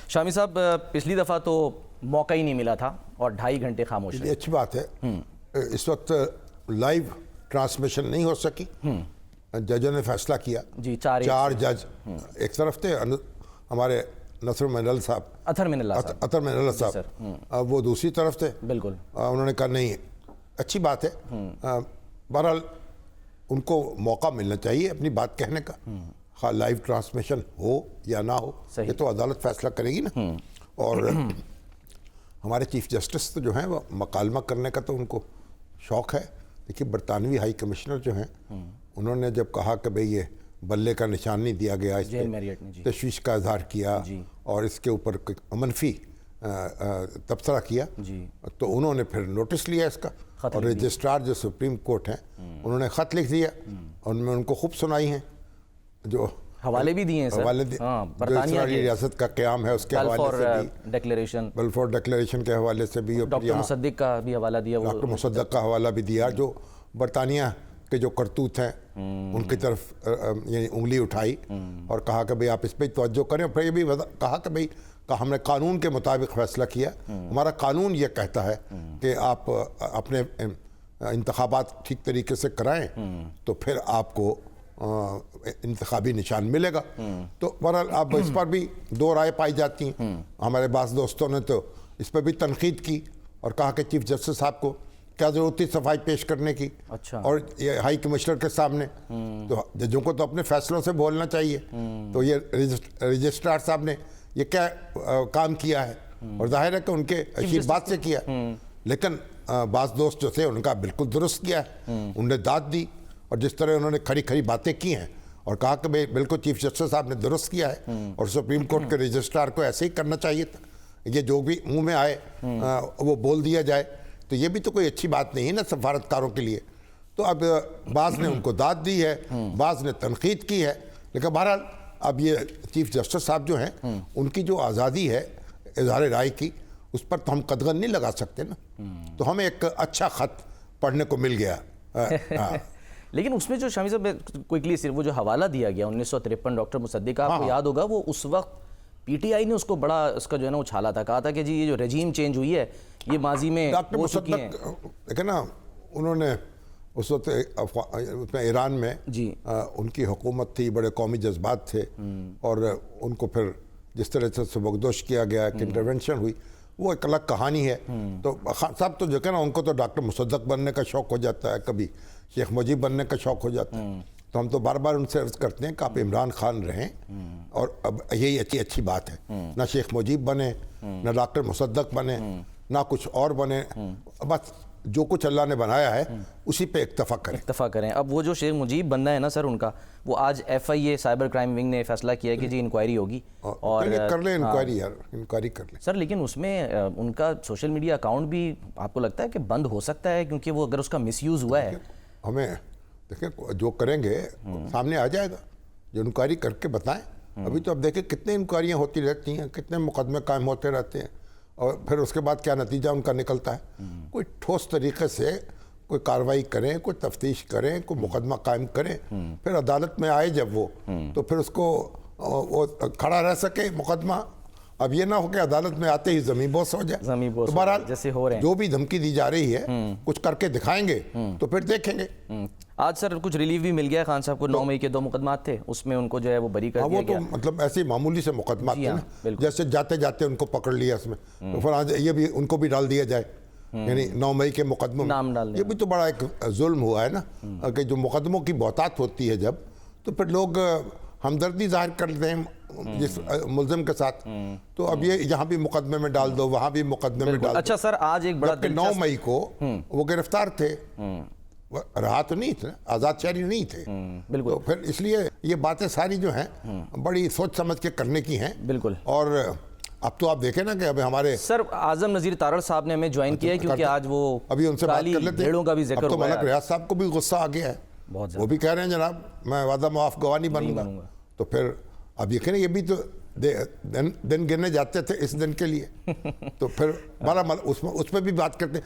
शामी साहब, पिछली दफ़ा तो मौका ही नहीं मिला था और 2.5 घंटे खामोश ये अच्छी बात है। इस वक्त लाइव ट्रांसमिशन नहीं हो सकी। जजों ने फैसला किया जी। 4 जज एक तरफ थे, हमारे नसर मिनल साहब, अतर मिनल्ला साहब, वो दूसरी तरफ थे। बिल्कुल। उन्होंने कहा नहीं, अच्छी बात है। बहरहाल उनको मौका मिलना चाहिए अपनी बात कहने का, हाँ लाइव ट्रांसमिशन हो या ना हो, ये तो अदालत फैसला करेगी ना। और हमारे चीफ जस्टिस तो जो हैं वो मकालमा करने का तो उनको शौक़ है। देखिए बरतानवी हाई कमिश्नर जो हैं, उन्होंने जब कहा कि भाई ये बल्ले का निशान नहीं दिया गया, इस पर तशवीश का इजहार किया और इसके ऊपर मनफी तबसरा किया, तो उन्होंने फिर नोटिस लिया इसका। और रजिस्ट्रार जो सुप्रीम कोर्ट हैं, उन्होंने ख़त लिख दिया और मैं उनको खूब सुनाई हैं, जो हवाले भी दिए हैं सर। हवाले बरतानिया रियासत का क़याम है उसके हवाले से भी, डिक्लेरेशन, बल्फोर डिक्लेरेशन के हवाले से भी, डॉक्टर मुसद्दिक का भी हवाला दिया, डॉक्टर मुसद्दिक का हवाला भी दिया, जो बरतानिया के जो करतूत हैं उनकी तरफ यानी उंगली उठाई और कहा कि भाई आप इस पर तवज्जो करें। फिर ये भी कहा कि भाई हमने कानून के मुताबिक फ़ैसला किया, हमारा कानून ये कहता है कि आप अपने इंतखाबात ठीक तरीके से कराएं तो फिर आपको इंतखाबी निशान मिलेगा। तो बहरहाल अब इस पर भी दो राय पाई जाती हैं। हमारे बास दोस्तों ने तो इस पर भी तनकीद की और कहा कि चीफ जस्टिस साहब को क्या ज़रूरत थी सफाई पेश करने की। अच्छा। और ये हाई कमिश्नर के सामने तो जजों को तो अपने फैसलों से बोलना चाहिए। तो ये रजिस्ट्रार साहब ने ये क्या काम किया है, और जाहिर है कि उनके अच्छी बात से किया, लेकिन बास दोस्त जो थे उनका बिल्कुल दुरुस्त किया है। उन्होंने दाद दी और जिस तरह उन्होंने खड़ी खड़ी बातें की हैं और कहा कि भाई बिल्कुल चीफ जस्टिस साहब ने दुरुस्त किया है और सुप्रीम कोर्ट के रजिस्ट्रार को ऐसे ही करना चाहिए था। ये जो भी मुंह में आए वो बोल दिया जाए, तो ये भी तो कोई अच्छी बात नहीं है ना सफारतकारों के लिए। तो अब बाज़ ने उनको दाद दी है, बाज़ ने तनकीद की है, लेकिन बहरहाल अब ये चीफ जस्टिस साहब जो हैं उनकी जो आज़ादी है इज़हार राय की, उस पर तो हम कदगन नहीं लगा सकते ना। तो हमें एक अच्छा ख़त पढ़ने को मिल गया। लेकिन उसमें जो शामी साहब क्विकली सिर्फ वो जो हवाला दिया गया 1953 डॉक्टर मुसद्दिक का, आपको याद होगा वो उस वक्त पीटीआई ने उसको बड़ा उसका जो है ना उछाला था, कहा था कि जी ये जो रेजीम चेंज हुई है ये माजी में हो चुकी है। देखें ना, उन्होंने उस वक्त ईरान में जी उनकी हुकूमत थी, बड़े कौमी जज्बात थे और उनको फिर जिस तरह से सबकदोश किया गया कि इंटरवेंशन हुई, वो एक अलग कहानी है। तो साहब तो जो है ना, उनको तो डॉक्टर मुसद्दिक बनने का शौक़ हो जाता है, कभी शेख मुजीब बनने का शौक़ हो जाता है। तो हम तो बार बार उनसे अर्ज़ करते हैं कि आप इमरान खान रहें और अब यही अच्छी बात है, ना शेख मुजीब बने, ना डॉक्टर मुसद्दिक बने, ना कुछ और बने, बस जो कुछ अल्लाह ने बनाया है उसी पे इक्तफा करें। अब वो जो शेख मुजीब बनना है ना सर उनका, वो आज FIA साइबर क्राइम विंग ने फैसला किया कि जी इंक्वायरी होगी और कर ले इंक्वायरी। यार इंक्वायरी कर ले सर, लेकिन उसमें उनका सोशल मीडिया अकाउंट भी आपको लगता है कि बंद हो सकता है, क्योंकि वो अगर उसका मिसयूज़ हुआ है, हमें देखें जो करेंगे सामने आ जाएगा, जो इंक्वायरी करके बताएं। अभी तो अब देखें कितने इंक्वायरियाँ होती रहती हैं, कितने मुकदमे कायम होते रहते हैं और फिर उसके बाद क्या नतीजा उनका निकलता है। कोई ठोस तरीके से कोई कार्रवाई करें, कोई तफ्तीश करें, कोई मुकदमा कायम करें, फिर अदालत में आए जब वो, तो फिर उसको वो खड़ा रह सके मुकदमा। अब ये ना हो कि अदालत में आते ही ज़मीन बोस हो जाए। तो बहरहाल जैसे हो रहे हैं, जो भी धमकी दी जा रही है कुछ करके दिखाएंगे तो फिर देखेंगे। आज सर कुछ रिलीफ भी मिल गया खान साहब को। 9 मई के 2 मुकदमात थे, उसमें उनको जो है वो बरी कर दिया गया। वो तो मतलब ऐसे मामूली से मुकदमा थे ना, जैसे जाते जाते उनको पकड़ लिया इसमें, तो फिर आज ये भी उनको भी डाल दिया जाए, यानी 9 मई के मुकदमों में। ये भी तो बड़ा एक जुल्म हुआ है ना, कि जो मुकदमों की बहुतात होती है जब, तो फिर लोग हमदर्दी जाहिर करते हैं जिस मुल्ज़िम के साथ। तो अब ये यहाँ भी मुकदमे में डाल दो, वहाँ भी मुकदमे में डाल दो। अच्छा सर, आज एक बड़ा 9 मई को वो गिरफ्तार थे, रहा तो नहीं थे, आज़ाद शहरी नहीं थे। तो फिर इसलिए ये बातें सारी जो हैं बड़ी सोच समझ के करने की हैं। बिल्कुल। और अब तो आप देखें ना कि अभी हमारे सर आजम नज़ीर तारड़ साहब ने हमें ज्वाइन किया है, क्योंकि आज वो अभी उनसे बात कर लेते हैं। का भी जिक्र तो मलक रियाज साहब को भी गुस्सा आ गया है, वो भी कह रहे हैं जनाब मैं वादा मुआफ़ गवाह नहीं बनूंगा। तो फिर अब यकीन ये भी तो दिन गिनने जाते थे इस दिन के लिए। तो फिर बड़ा उस पर भी बात करते हैं।